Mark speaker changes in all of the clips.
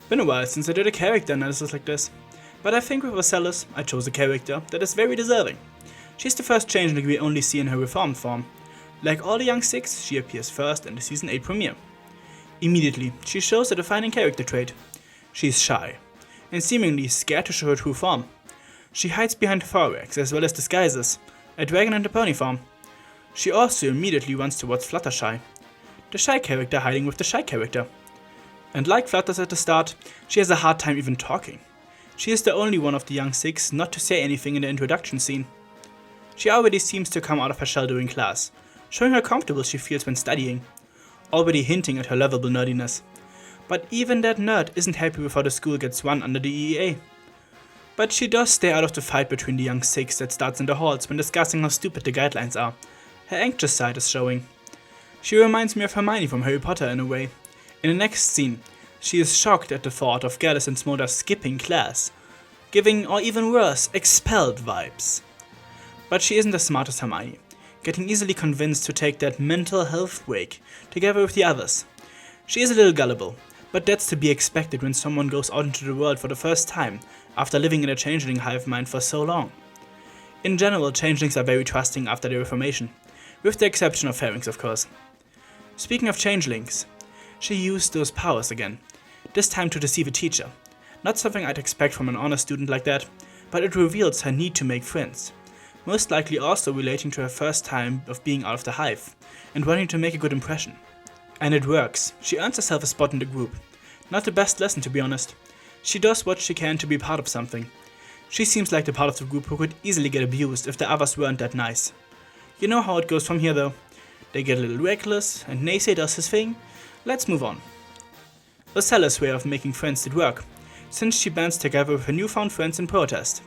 Speaker 1: Been a while since I did a character analysis like this, but I think with Ocellus I chose a character that is very deserving. She's the first changeling we only see in her reformed form. Like all the young six, she appears first in the Season 8 premiere. Immediately, she shows a defining character trait. She's shy, and seemingly scared to show her true form. She hides behind thorax as well as disguises, a dragon and a pony form. She also immediately runs towards Fluttershy, the shy character hiding with the shy character. And like Flutters at the start, she has a hard time even talking. She is the only one of the young six not to say anything in the introduction scene. She already seems to come out of her shell during class, showing how comfortable she feels when studying, already hinting at her lovable nerdiness. But even that nerd isn't happy with how the school gets run under the EEA. But she does stay out of the fight between the young six that starts in the halls when discussing how stupid the guidelines are. Her anxious side is showing. She reminds me of Hermione from Harry Potter in a way. In the next scene, she is shocked at the thought of Gallus and Smolder skipping class, giving, or even worse, expelled vibes. But she isn't as smart as Hermione, getting easily convinced to take that mental health break together with the others. She is a little gullible, but that's to be expected when someone goes out into the world for the first time after living in a changeling hive mind for so long. In general, changelings are very trusting after their reformation, with the exception of Pharynx of course. Speaking of changelings, she used those powers again, this time to deceive a teacher. Not something I'd expect from an honor student like that, but it reveals her need to make friends. Most likely also relating to her first time of being out of the hive, and wanting to make a good impression. And it works, she earns herself a spot in the group. Not the best lesson to be honest. She does what she can to be part of something. She seems like the part of the group who could easily get abused if the others weren't that nice. You know how it goes from here though. They get a little reckless, and Naysay does his thing. Let's move on. Ocellus' way of making friends did work, since she bands together with her newfound friends in protest.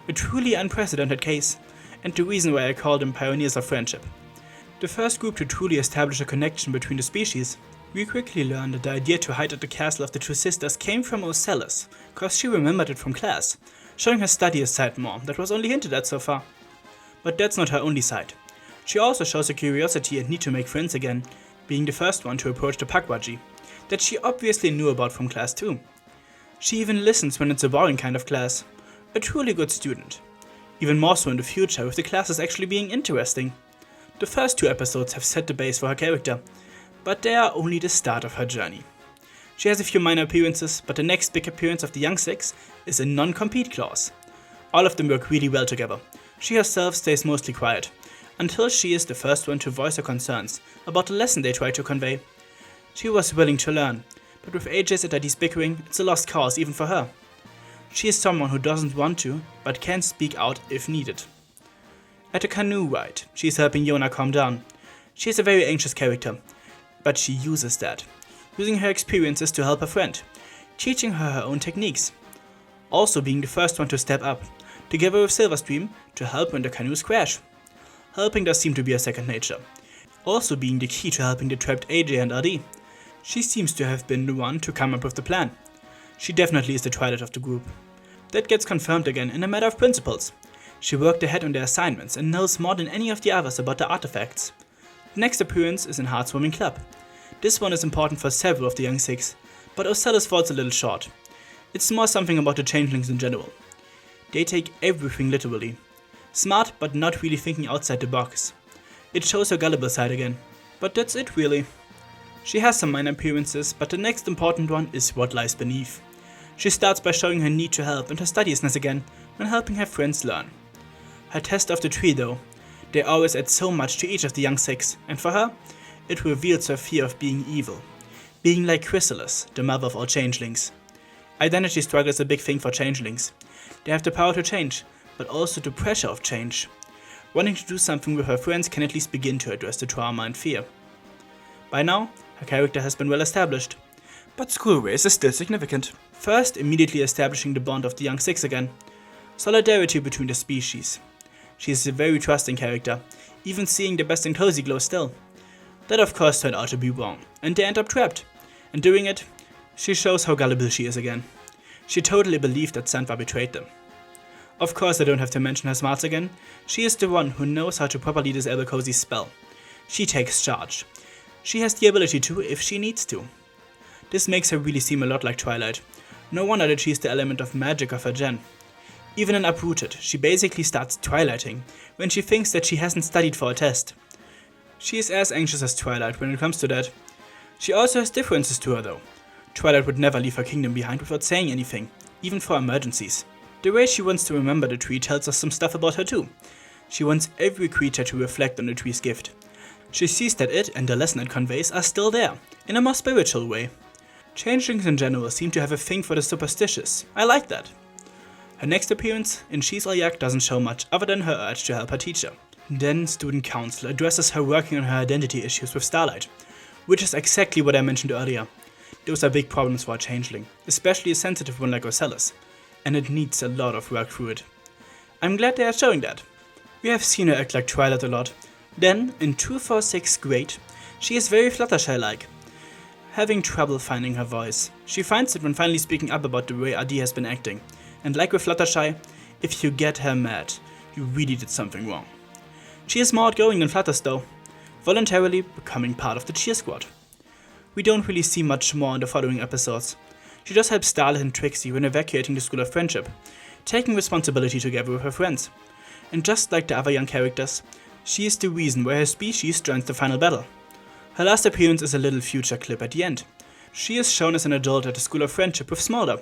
Speaker 1: A truly unprecedented case, and the reason why I call them pioneers of friendship. The first group to truly establish a connection between the species. We quickly learned that the idea to hide at the castle of the two sisters came from Ocellus, cause she remembered it from class, showing her studious side more that was only hinted at so far. But that's not her only side. She also shows a curiosity and need to make friends again, being the first one to approach the Pukwudgie, that she obviously knew about from class too. She even listens when it's a boring kind of class. A truly good student. Even more so in the future with the classes actually being interesting. The first two episodes have set the base for her character, but they are only the start of her journey. She has a few minor appearances, but the next big appearance of the Young Six is a non-compete clause. All of them work really well together. She herself stays mostly quiet, until she is the first one to voice her concerns about the lesson they try to convey. She was willing to learn, but with AJ's and ID's bickering, it's a lost cause even for her. She is someone who doesn't want to, but can speak out if needed. At a canoe ride, she is helping Yona calm down. She is a very anxious character, but she uses that, using her experiences to help her friend, teaching her her own techniques. Also being the first one to step up, together with Silverstream, to help when the canoes crash. Helping does seem to be a second nature. Also being the key to helping the trapped AJ and RD. She seems to have been the one to come up with the plan. She definitely is the Twilight of the group. That gets confirmed again in a matter of principles. She worked ahead on their assignments and knows more than any of the others about the artifacts. The next appearance is in Heartswarming Club. This one is important for several of the Young Six, but Ocellus falls a little short. It's more something about the changelings in general. They take everything literally. Smart, but not really thinking outside the box. It shows her gullible side again. But that's it really. She has some minor appearances, but the next important one is what lies beneath. She starts by showing her need to help and her studiousness again when helping her friends learn. Her test of the tree though, they always add so much to each of the Young Six, and for her, it reveals her fear of being evil. Being like Chrysalis, the mother of all changelings. Identity struggle is a big thing for changelings. They have the power to change, but also the pressure of change. Wanting to do something with her friends can at least begin to address the trauma and fear. By now, her character has been well established, but school race is still significant. First, immediately establishing the bond of the Young Six again. Solidarity between the species. She is a very trusting character, even seeing the best in Cozy Glow still. That of course turned out to be wrong, and they end up trapped. And doing it, she shows how gullible she is again. She totally believed that Sandra betrayed them. Of course I don't have to mention her smarts again. She is the one who knows how to properly disable Cozy's spell. She takes charge. She has the ability to if she needs to. This makes her really seem a lot like Twilight. No wonder that she's the element of magic of her gen. Even in Uprooted, she basically starts Twilighting when she thinks that she hasn't studied for a test. She is as anxious as Twilight when it comes to that. She also has differences to her though. Twilight would never leave her kingdom behind without saying anything, even for emergencies. The way she wants to remember the tree tells us some stuff about her too. She wants every creature to reflect on the tree's gift. She sees that it and the lesson it conveys are still there, in a more spiritual way. Changelings in general seem to have a thing for the superstitious. I like that. Her next appearance in She's Yak doesn't show much other than her urge to help her teacher. Then Student Council addresses her working on her identity issues with Starlight, which is exactly what I mentioned earlier. Those are big problems for a changeling, especially a sensitive one like Ocellus, and it needs a lot of work through it. I'm glad they are showing that. We have seen her act like Twilight a lot. Then, in 246 Grade, she is very Fluttershy-like, having trouble finding her voice. She finds it when finally speaking up about the way Adi has been acting. And like with Fluttershy, if you get her mad, you really did something wrong. She is more outgoing than Flutters though, voluntarily becoming part of the cheer squad. We don't really see much more in the following episodes. She just helps Starlight and Trixie when evacuating the School of Friendship, taking responsibility together with her friends. And just like the other young characters, she is the reason why her species joins the final battle. Her last appearance is a little future clip at the end. She is shown as an adult at the School of Friendship with Smolder,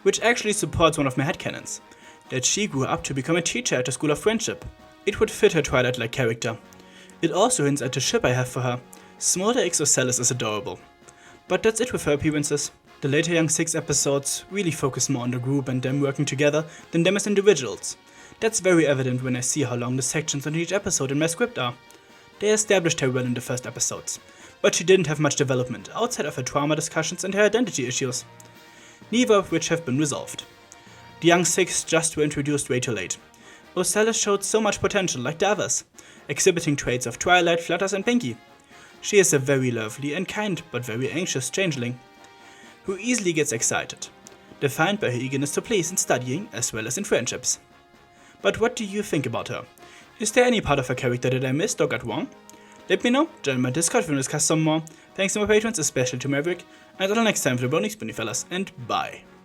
Speaker 1: which actually supports one of my headcanons, that she grew up to become a teacher at the School of Friendship. It would fit her Twilight-like character. It also hints at the ship I have for her. Smolder x Ocellus is adorable. But that's it with her appearances. The later Young Six episodes really focus more on the group and them working together than them as individuals. That's very evident when I see how long the sections on each episode in my script are. They established her well in the first episodes, but she didn't have much development outside of her trauma discussions and her identity issues, neither of which have been resolved. The Young Six just were introduced way too late. Ocellus showed so much potential like the others, exhibiting traits of Twilight, Flutters and Pinky. She is a very lovely and kind but very anxious changeling, who easily gets excited, defined by her eagerness to please in studying as well as in friendships. But what do you think about her? Is there any part of her character that I missed or got wrong? Let me know, join my Discord if you want to discuss some more. Thanks to my patrons, especially to Maverick, and until next time for the Brownie Spoony fellas, and bye.